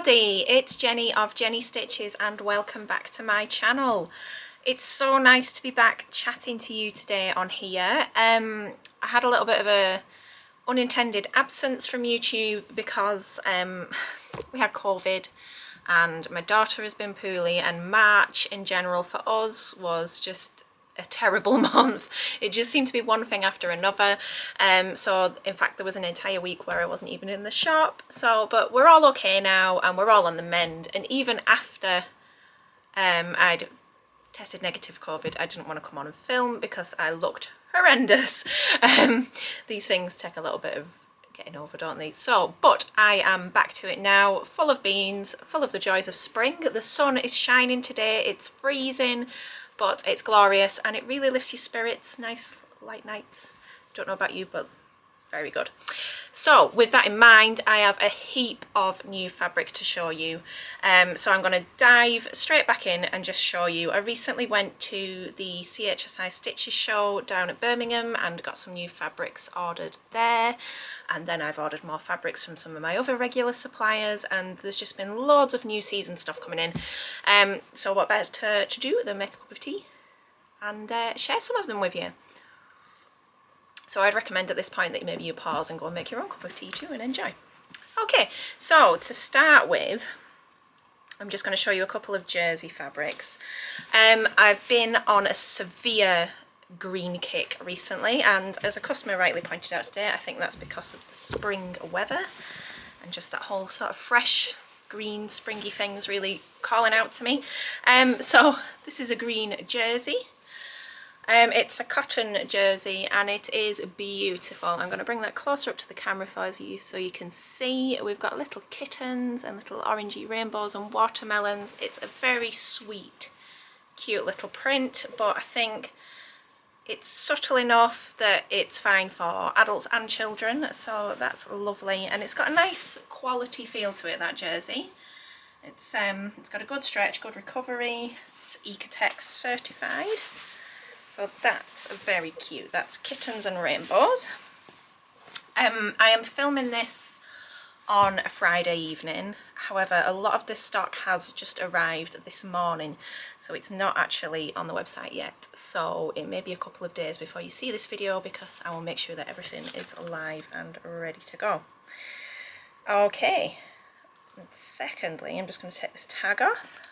everybody, it's Jenny of Jenny Stitches and welcome back to my channel. It's so nice to be back chatting to you today on here. I had a little bit of a unintended absence from YouTube because we had COVID and my daughter has been poorly, and March in general for us was just a terrible month. It just seemed to be one thing after another. So in fact there was an entire week where I wasn't even in the shop. But we're all okay now and we're all on the mend, and even after I'd tested negative COVID, I didn't want to come on and film because I looked horrendous. These things take a little bit of getting over, don't they? But I am back to it now, full of beans, full of the joys of spring. The sun is shining today, it's freezing, but it's glorious and it really lifts your spirits. Nice light nights. Don't know about you, but very good. So with that in mind, I have a heap of new fabric to show you. So I'm going to dive straight back in and just show you. I recently went to the CHSI Stitches show down at Birmingham and got some new fabrics ordered there. And then I've ordered more fabrics from some of my other regular suppliers, and there's just been loads of new season stuff coming in. So what better to do than make a cup of tea and share some of them with you. So I'd recommend at this point that maybe you pause and go and make your own cup of tea too and enjoy. Okay, so to start with, I'm just going to show you a couple of jersey fabrics. I've been on a severe green kick recently, and as a customer rightly pointed out today, I think that's because of the spring weather and just that whole sort of fresh green springy things really calling out to me. So this is a green jersey. It's a cotton jersey and it is beautiful. I'm going to bring that closer up to the camera for you so you can see. We've got little kittens and little orangey rainbows and watermelons. It's a very sweet, cute little print, but I think it's subtle enough that it's fine for adults and children, so that's lovely. And it's got a nice quality feel to it, that jersey. It's got a good stretch, good recovery. It's Ecotex certified. So that's very cute. That's Kittens and Rainbows. I am filming this on a Friday evening. However, a lot of this stock has just arrived this morning, so it's not actually on the website yet. So it may be a couple of days before you see this video because I will make sure that everything is live and ready to go. Okay. And secondly, I'm just going to take this tag off.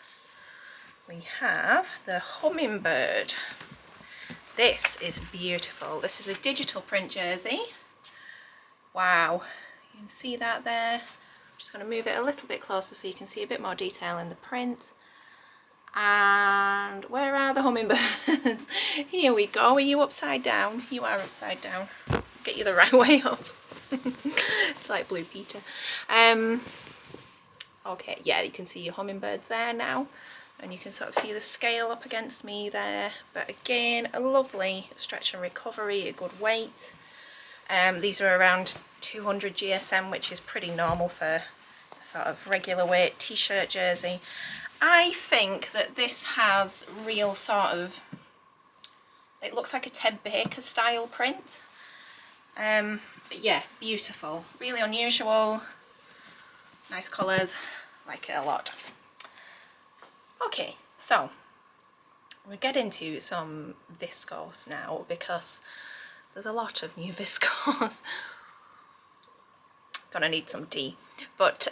We have the Hummingbird. This is beautiful. This is a digital print jersey. Wow, you can see that there. I'm just going to move it a little bit closer so you can see a bit more detail in the print. And where are the hummingbirds? Here we go. Are you upside down? You are upside down. Get you the right way up. It's like Blue Peter. Okay, yeah, you can see your hummingbirds there now. And you can sort of see the scale up against me there. But again, a lovely stretch and recovery, a good weight. These are around 200 GSM, which is pretty normal for a sort of regular weight t-shirt jersey. I think that this has real sort of, it looks like a Ted Baker style print. But yeah, beautiful, really unusual, nice colours, like it a lot. Okay, so we'll get into some viscose now because there's a lot of new viscose. Gonna need some tea. But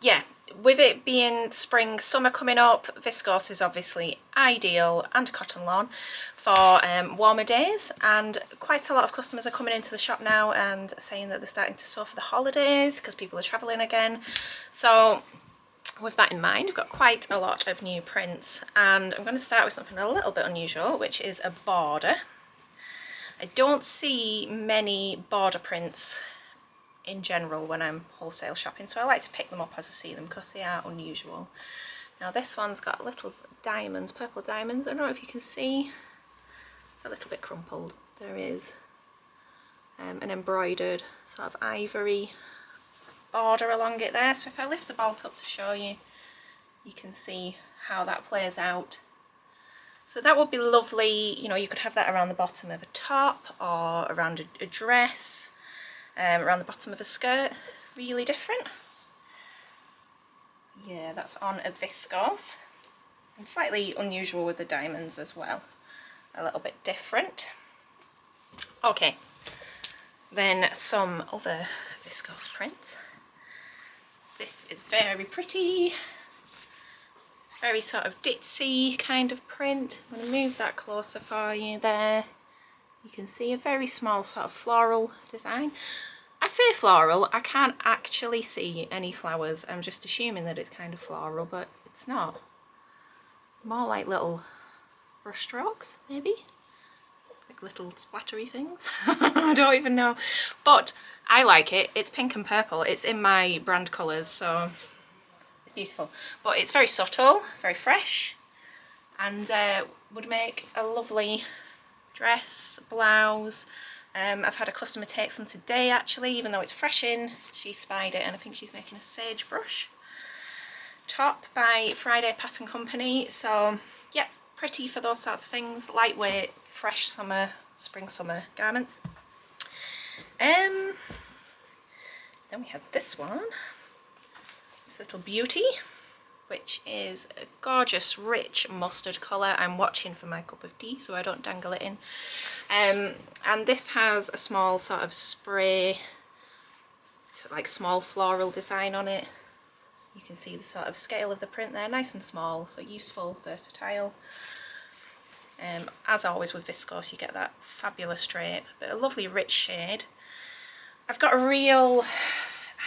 yeah, with it being spring, summer coming up, viscose is obviously ideal, and cotton lawn for warmer days, and quite a lot of customers are coming into the shop now and saying that they're starting to sew for the holidays because people are travelling again. So with that in mind, we've got quite a lot of new prints, and I'm going to start with something a little bit unusual, which is a border. I don't see many border prints in general when I'm wholesale shopping, so I like to pick them up as I see them because they are unusual. Now this one's got little diamonds, purple diamonds. I don't know if you can see, it's a little bit crumpled. There is an embroidered sort of ivory border along it there, so if I lift the bolt up to show you, you can see how that plays out. So that would be lovely, you know, you could have that around the bottom of a top or around a dress, around the bottom of a skirt, really different. yeah, that's on a viscose. And slightly unusual with the diamonds as well. A little bit different. Okay, then some other viscose prints. This is very pretty. Very sort of ditzy kind of print. I'm going to move that closer for you there. You can see a very small sort of floral design. I say floral, I can't actually see any flowers. I'm just assuming that it's kind of floral, but it's not. More like little brush strokes, maybe? Like little splattery things. I don't even know. But I like it. It's pink and purple. It's in my brand colours, so it's beautiful. But it's very subtle, very fresh, and would make a lovely dress, blouse. I've had a customer take some today actually, even though it's fresh in. She spied it and I think she's making a sagebrush top by Friday Pattern Company. So yeah, pretty for those sorts of things. Lightweight, fresh summer, spring summer garments. Then we had this one, this little beauty, which is a gorgeous rich mustard colour. I'm watching for my cup of tea so I don't dangle it in. And this has a small sort of spray, like small floral design on it. You can see the sort of scale of the print there, nice and small, so useful, versatile. As always with viscose, you get that fabulous drape, but a lovely rich shade. I've got a real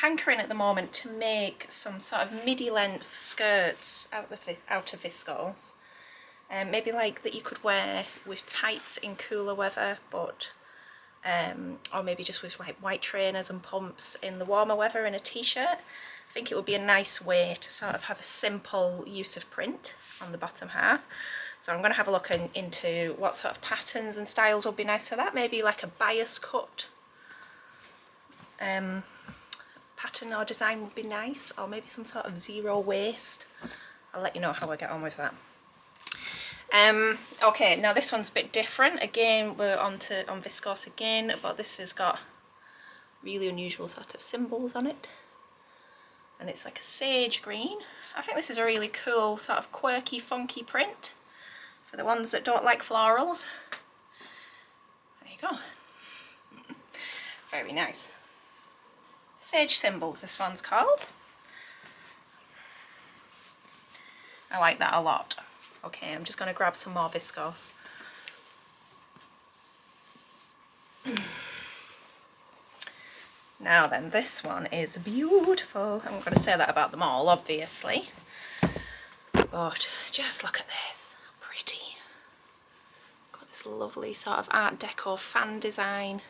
hankering at the moment to make some sort of midi length skirts out of viscose. Maybe like that you could wear with tights in cooler weather, but or maybe just with like white trainers and pumps in the warmer weather in a t-shirt. I think it would be a nice way to sort of have a simple use of print on the bottom half. So I'm going to have a look into what sort of patterns and styles would be nice for that. Maybe like a bias cut pattern or design would be nice, or maybe some sort of zero waist. I'll let you know how I get on with that. Okay, now this one's a bit different. Again, we're on viscose again, but this has got really unusual sort of symbols on it. And it's like a sage green. I think this is a really cool sort of quirky, funky print for the ones that don't like florals. There you go. Very nice. Sage symbols, this one's called. I like that a lot. Okay, I'm just going to grab some more viscose. Now then, this one is beautiful. I'm not going to say that about them all, obviously. But just look at this. How pretty. Got this lovely sort of Art Deco fan design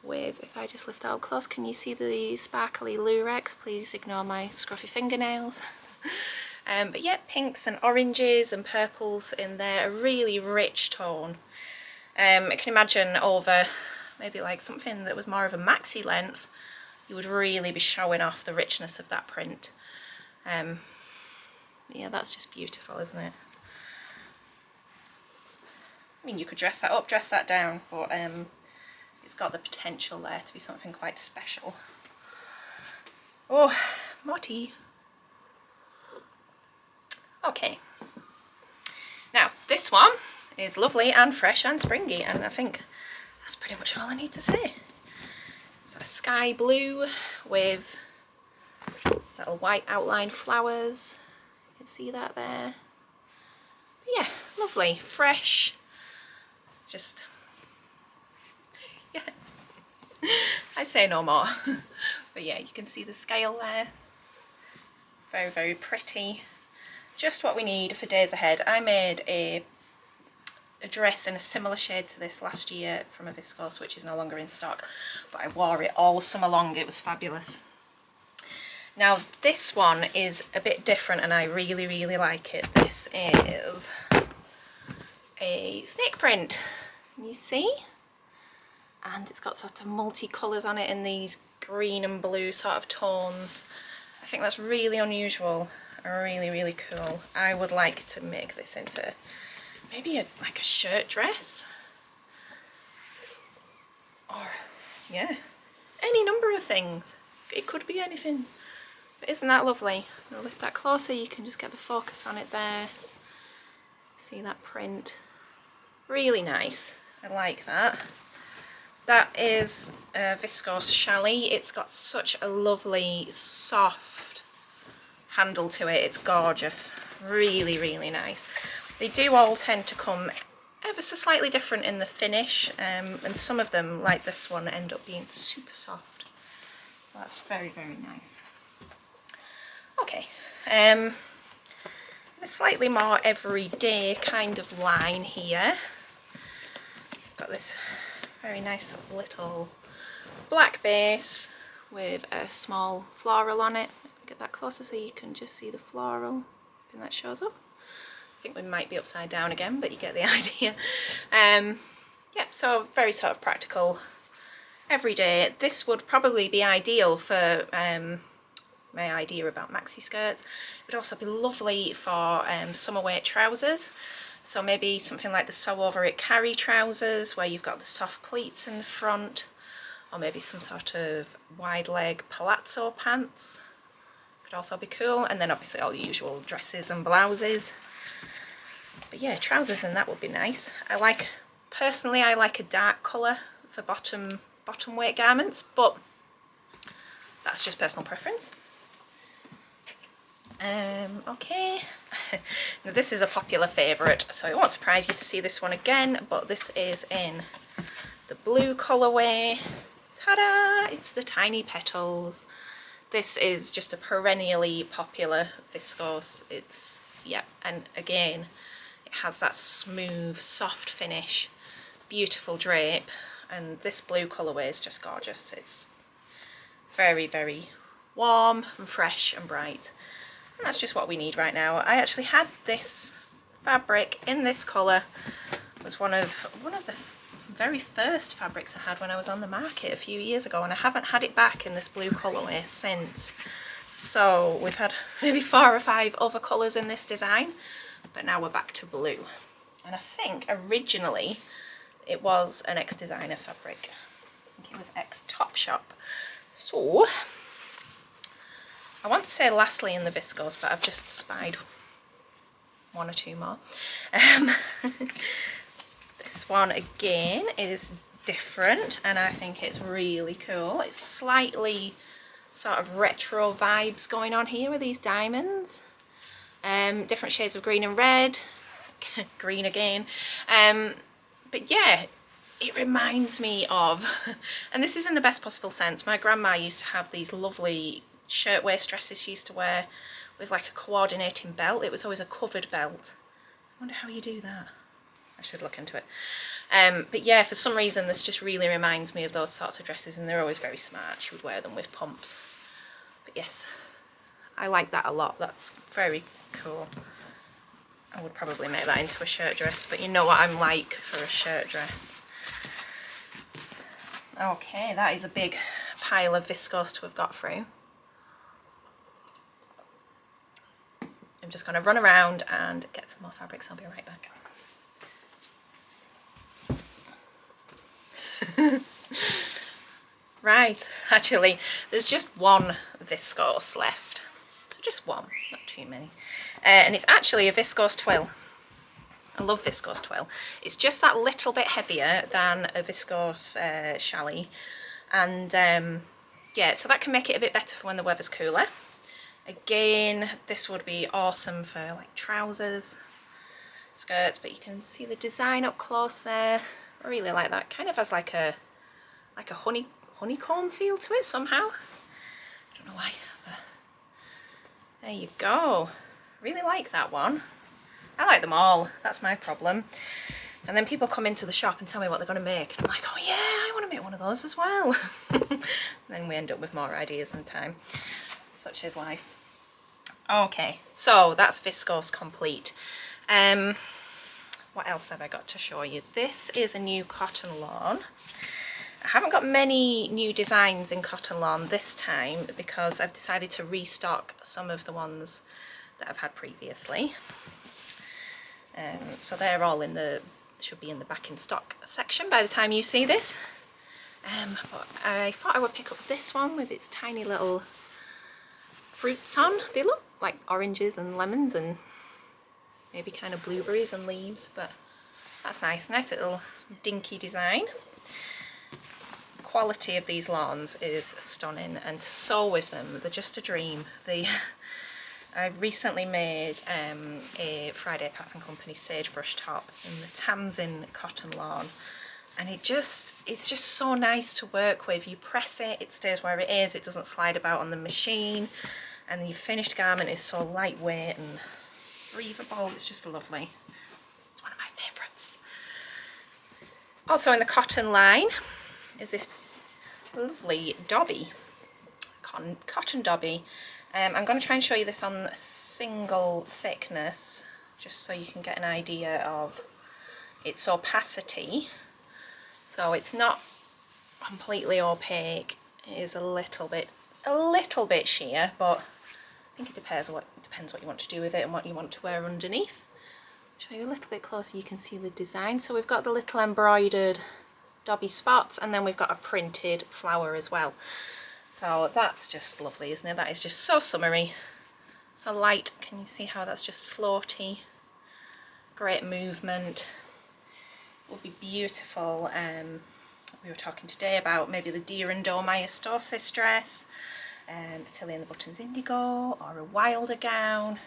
with, if I just lift that up close, can you see the sparkly lurex? Please ignore my scruffy fingernails. But yeah, pinks and oranges and purples in there, a really rich tone. I can imagine over maybe like something that was more of a maxi length, you would really be showing off the richness of that print. Yeah, that's just beautiful, isn't it? I mean, you could dress that up, dress that down, but it's got the potential there to be something quite special. Oh, more tea. Okay, now this one is lovely and fresh and springy, and I think that's pretty much all I need to say. So a sky blue with little white outline flowers, you can see that there. But yeah, lovely, fresh, just, yeah, I say no more. But yeah, you can see the scale there, very, very pretty. Just what we need for days ahead. I made a dress in a similar shade to this last year from a viscose, which is no longer in stock, but I wore it all summer long. It was fabulous. Now this one is a bit different and I really, really like it. This is a snake print, you see? And it's got sort of multicolours on it in these green and blue sort of tones. I think that's really unusual. Really, really cool. I would like to make this into maybe like a shirt dress, or yeah, any number of things. It could be anything. But isn't that lovely? I'll lift that closer, you can just get the focus on it there. See that print? Really nice. I like that. That is Viscose Challis. It's got such a lovely, soft handle to it. It's gorgeous. Really, really nice. They do all tend to come ever so slightly different in the finish, and some of them, like this one, end up being super soft. So that's very, very nice. Okay, a slightly more everyday kind of line here. Got this very nice little black base with a small floral on it. Get that closer so you can just see the floral. I think that shows up. I think we might be upside down again, but you get the idea. Yeah, so very sort of practical, everyday. This would probably be ideal for my idea about maxi skirts. It would also be lovely for summer weight trousers. So maybe something like the Sew Over It carry trousers where you've got the soft pleats in the front, or maybe some sort of wide leg palazzo pants. Could also be cool. And then obviously all the usual dresses and blouses. But yeah, trousers and that would be nice. Personally I like a dark colour for bottom weight garments, but that's just personal preference. Okay, now this is a popular favourite, so it won't surprise you to see this one again, but this is in the blue colourway. Ta-da! It's the Tiny Petals. This is just a perennially popular viscose. It's, yeah, and again, it has that smooth, soft finish, beautiful drape, and this blue colourway is just gorgeous. It's very, very warm and fresh and bright. And that's just what we need right now. I actually had this fabric in this colour. It was one of the very first fabrics I had when I was on the market a few years ago, and I haven't had it back in this blue colourway since. So we've had maybe 4 or 5 other colours in this design, but now we're back to blue. And I think originally it was an ex-designer fabric. I think it was ex-Topshop. So I want to say lastly in the viscose, but I've just spied 1 or 2 more. This one again is different and I think it's really cool. It's slightly sort of retro vibes going on here with these diamonds. Different shades of green and red. Green again. But yeah, it reminds me of, and this is in the best possible sense, my grandma used to have these lovely shirtwaist dresses she used to wear with like a coordinating belt. It was always a covered belt. I wonder how you do that. I should look into it. But yeah, for some reason this just really reminds me of those sorts of dresses, and they're always very smart. She would wear them with pumps. But yes, I like that a lot. That's very cool. I would probably make that into a shirt dress, but you know what I'm like for a shirt dress. Okay, that is a big pile of viscose to have got through. I'm just going to run around and get some more fabrics. I'll be right back. Right, actually there's just one viscose left, so just one, not too many, and it's actually a viscose twill. I love viscose twill. It's just that little bit heavier than a viscose challis, and yeah, so that can make it a bit better for when the weather's cooler. Again, this would be awesome for like trousers, skirts, but you can see the design up close there. I really like that. Kind of has like a honeycomb feel to it somehow. I don't know why, but there you go. Really like that one. I like them all. That's my problem. And then people come into the shop and tell me what they're going to make, and I'm like, oh yeah, I want to make one of those as well. Then we end up with more ideas in time. Such is life. Okay, so that's viscose complete. What else have I got to show you? This is a new cotton lawn. I haven't got many new designs in cotton lawn this time because I've decided to restock some of the ones that I've had previously. So they're all in the, should be in the back in stock section by the time you see this. But I thought I would pick up this one with its tiny little fruits on. They look like oranges and lemons and maybe kind of blueberries and leaves, but that's nice. Nice little dinky design. The quality of these lawns is stunning, and to sew with them, they're just a dream. I recently made a Friday Pattern Company sagebrush top in the Tamsin cotton lawn, and it's just so nice to work with. You press it, it stays where it is, it doesn't slide about on the machine, and the finished garment is so lightweight and breathable. It's just lovely. It's one of my favourites. Also in the cotton line is this lovely dobby, cotton dobby. I'm going to try and show you this on single thickness, just so you can get an idea of its opacity. So it's not completely opaque. It is a little bit sheer, but I think it depends what you want to do with it and what you want to wear underneath. Show you a little bit closer, you can see the design. So we've got the little embroidered dobby spots, and then we've got a printed flower as well. So that's just lovely, isn't it? That is just so summery, so light. Can you see how that's just floaty? Great movement. Would be beautiful. We were talking today about maybe the Deer and Domeistosis dress, Atelier and the Buttons Indigo, or a Wilder gown.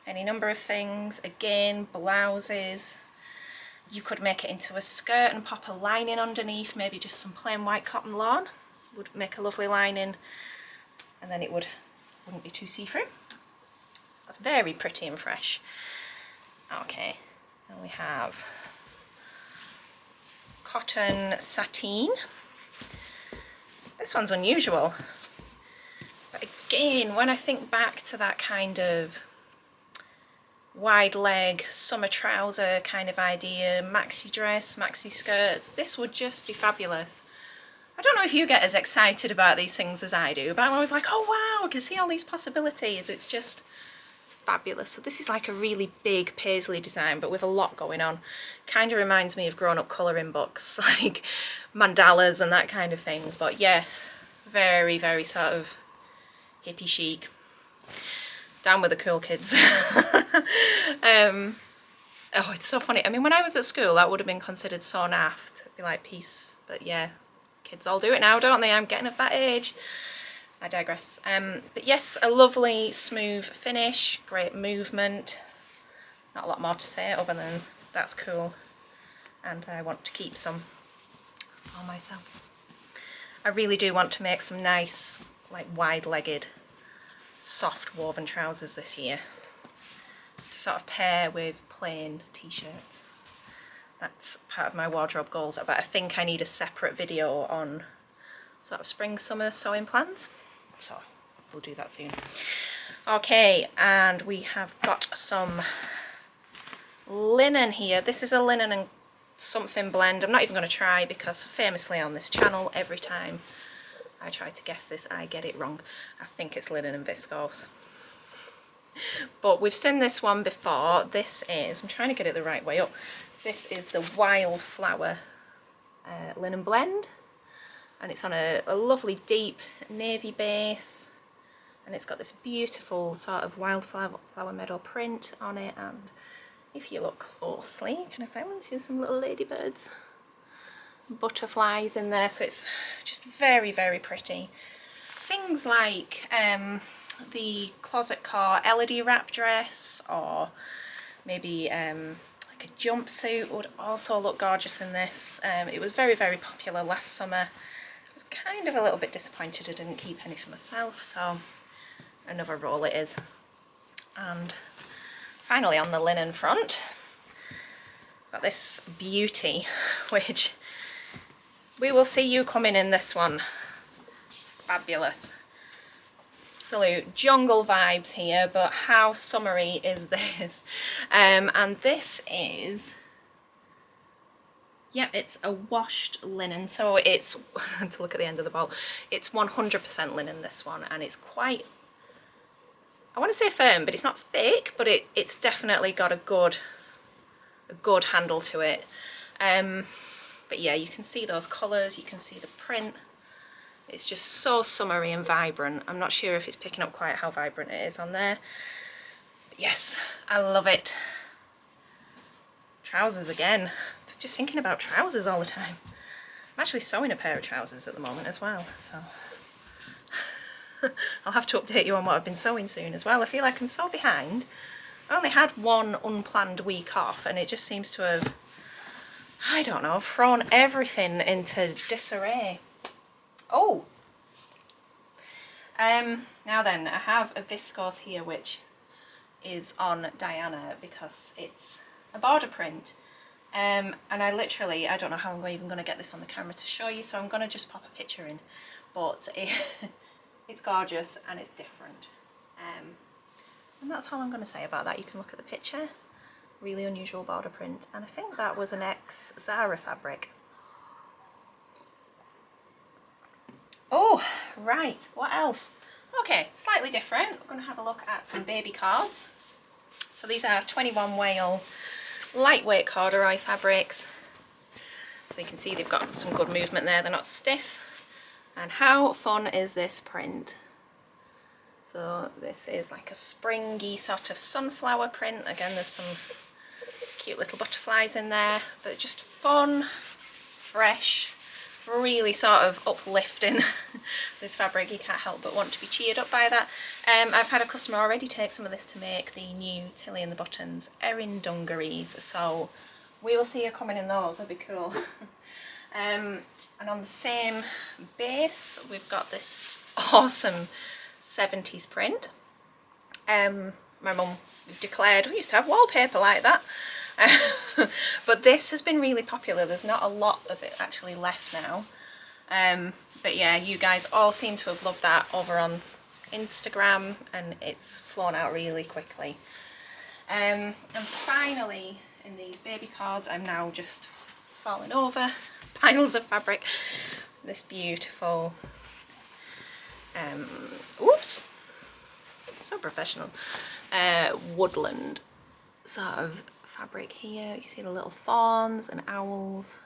Any number of things. Again, blouses. You could make it into a skirt and pop a lining underneath, maybe just some plain white cotton lawn. Would make a lovely lining, and then it wouldn't be too see-through. So that's very pretty and fresh. Okay, and we have cotton sateen. This one's unusual, but again, when I think back to that kind of wide leg summer trouser kind of idea, maxi dress, maxi skirts, this would just be fabulous. I don't know if you get as excited about these things as I do, but I'm always like, oh wow, I can see all these possibilities. It's fabulous. So this is like a really big paisley design, but with a lot going on. Kind of reminds me of grown-up colouring books, like mandalas and that kind of thing. But yeah, very, very sort of hippie chic. Down with the cool kids. Oh, it's so funny. I mean, when I was at school, that would have been considered so naff. It'd be like peace, but yeah. Kids all do it now, don't they? I'm getting of that age. I digress. But yes, a lovely smooth finish, great movement. Not a lot more to say other than that's cool, and I want to keep some for myself. I really do want to make some nice, like wide-legged, soft woven trousers this year to sort of pair with plain t-shirts. That's part of my wardrobe goals, but I think I need a separate video on sort of spring summer sewing plans, so we'll do that soon. Okay, and we have got some linen here. This is a linen and something blend. I'm not even going to try, because famously on this channel, every time I try to guess this, I get it wrong. I think it's linen and viscose, but we've seen this one before. This is, I'm trying to get it the right way up. This is the Wildflower linen blend, and it's on a lovely deep navy base, and it's got this beautiful sort of wildflower meadow print on it, and if you look closely, can I find one? See some little ladybirds, butterflies in there, so it's just very, very pretty. Things like the Closet Core Elodie wrap dress, or maybe a jumpsuit would also look gorgeous in this. It was very, very popular last summer. I was kind of a little bit disappointed I didn't keep any for myself, so another roll it is. And finally, on the linen front, got this beauty, which we will see you coming in this one. Fabulous. Absolute jungle vibes here, but how summery is this? And this is, yep, it's a washed linen, so it's, to look at the end of the bowl, it's 100% linen, this one, and it's quite, I want to say firm, but it's not thick, but it's definitely got a good handle to it. But yeah, you can see those colours, you can see the print. It's just so summery and vibrant. I'm not sure if it's picking up quite how vibrant it is on there. But yes, I love it. Trousers again. Just thinking about trousers all the time. I'm actually sewing a pair of trousers at the moment as well, so I'll have to update you on what I've been sewing soon as well. I feel like I'm so behind. I only had one unplanned week off and it just seems to have, I don't know, thrown everything into disarray. Oh! Now then, I have a viscose here which is on Diana because it's a border print. And I literally, I don't know how I'm even going to get this on the camera to show you, so I'm going to just pop a picture in. But it's gorgeous and it's different. And that's all I'm going to say about that. You can look at the picture. Really unusual border print. And I think that was an ex-Zara fabric. Oh, right. What else? Okay, slightly different. We're going to have a look at some baby cards. So these are 21 Wale lightweight corduroy fabrics. So you can see they've got some good movement there. They're not stiff. And how fun is this print? So this is like a springy sort of sunflower print. Again, there's some cute little butterflies in there, but just fun, fresh, really sort of uplifting. This fabric, you can't help but want to be cheered up by that. I've had a customer already take some of this to make the new Tilly and the Buttons Erin dungarees, so we will see her coming in those. That'd be cool. And on the same base, we've got this awesome 70s print. My mum declared we used to have wallpaper like that. But this has been really popular. There's not a lot of it actually left now. But yeah, you guys all seem to have loved that over on Instagram and it's flown out really quickly. And finally, in these baby cards, I'm now just falling over piles of fabric. This beautiful, oops, so professional, woodland sort of fabric here. You see the little fawns and owls,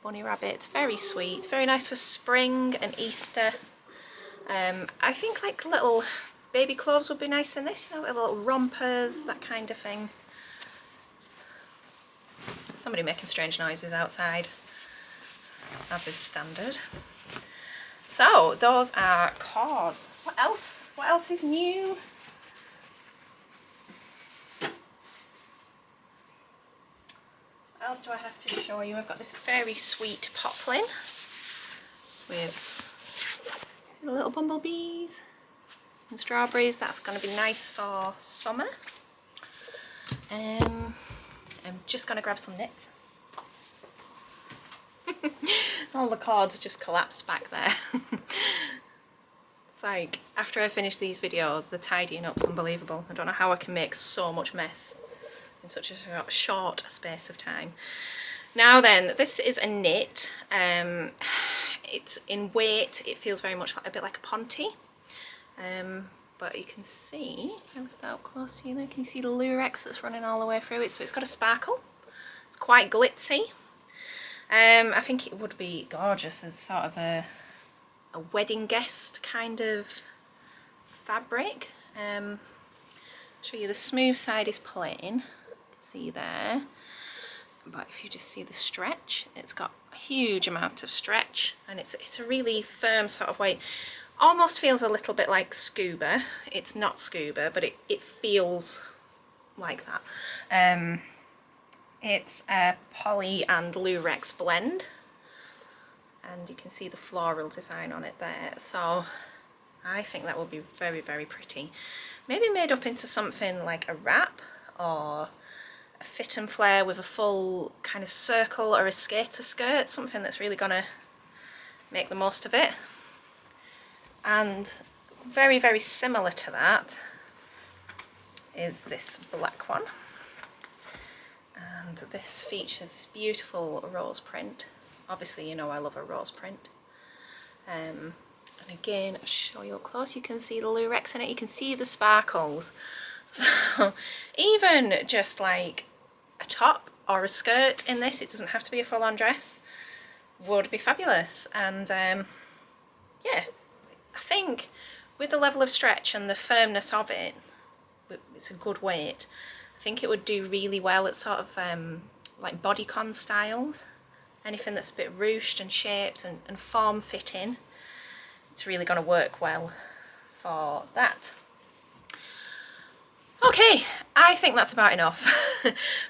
bunny rabbits, very sweet, very nice for spring and Easter. I think like little baby clothes would be nice in this, you know, little rompers, that kind of thing. Somebody making strange noises outside, as is standard. So those are cords. What else? What else is new? What else do I have to show you? I've got this very sweet poplin with the little bumblebees and strawberries. That's going to be nice for summer. I'm just going to grab some knits. All the cords just collapsed back there. It's like, after I finish these videos, the tidying up's unbelievable. I don't know how I can make so much mess in such a short space of time. Now then, this is a knit. It's in weight, it feels very much like a bit like a ponte. But you can see, if I lift that up close to you there, can you see the lurex that's running all the way through it? So it's got a sparkle. It's quite glitzy. I think it would be gorgeous as sort of a wedding guest kind of fabric. Show you the smooth side is plain, you can see there, but if you just see the stretch, it's got a huge amount of stretch and it's a really firm sort of weight. Almost feels a little bit like scuba. It's not scuba, but it feels like that. It's a poly and lurex blend, and you can see the floral design on it there, so I think that would be very, very pretty. Maybe made up into something like a wrap or a fit and flare with a full kind of circle or a skater skirt, something that's really gonna make the most of it. And very, very similar to that is this black one. And this features this beautiful rose print. Obviously, you know I love a rose print. And again, I'll show you up close. You can see the lurex in it. You can see the sparkles. So even just like a top or a skirt in this, it doesn't have to be a full-on dress, would be fabulous. And yeah, I think with the level of stretch and the firmness of it, it's a good weight. I think it would do really well at sort of like bodycon styles. Anything that's a bit ruched and shaped and form fitting, it's really going to work well for that. Okay, I think that's about enough.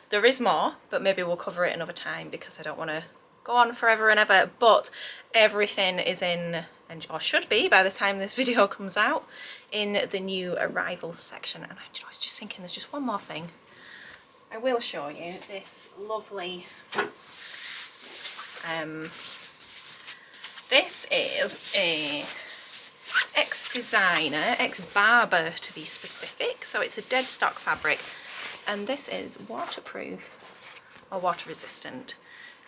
There is more, but maybe we'll cover it another time because I don't want to go on forever and ever. But everything is in, or should be by the time this video comes out, in the new arrivals section. And I was just thinking there's just one more thing. I will show you this lovely, this is a ex-designer, ex-barber to be specific, so it's a dead stock fabric, and this is waterproof or water resistant.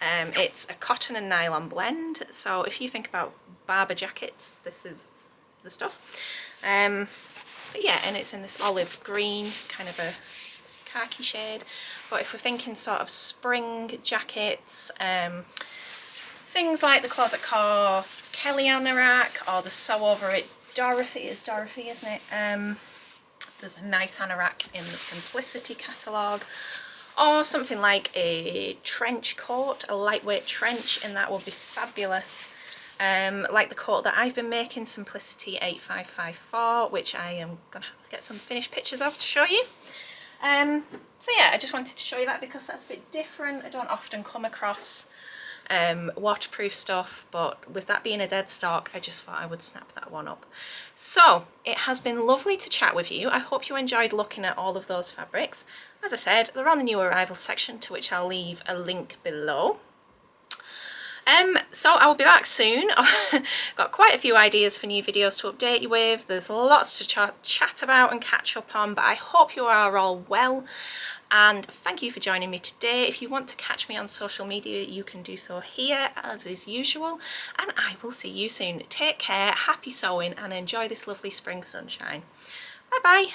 It's a cotton and nylon blend, so if you think about barber jackets, this is the stuff. But yeah, and it's in this olive green, kind of a khaki shade. But if we're thinking sort of spring jackets, things like the Closet Core Kelly anorak, or the Sew Over It Dorothy, is Dorothy, isn't it? There's a nice anorak in the Simplicity catalogue, or something like a trench coat, a lightweight trench, and that will be fabulous. Like the coat that I've been making, Simplicity 8554, which I am going to have to get some finished pictures of to show you. So yeah, I just wanted to show you that because that's a bit different. I don't often come across waterproof stuff, but with that being a dead stock, I just thought I would snap that one up. So it has been lovely to chat with you. I hope you enjoyed looking at all of those fabrics. As I said, they're on the new arrivals section, to which I'll leave a link below. So I will be back soon. Got quite a few ideas for new videos to update you with. There's lots to chat about and catch up on, but I hope you are all well. And thank you for joining me today. If you want to catch me on social media, you can do so here as is usual. And I will see you soon. Take care, happy sewing, and enjoy this lovely spring sunshine. Bye bye.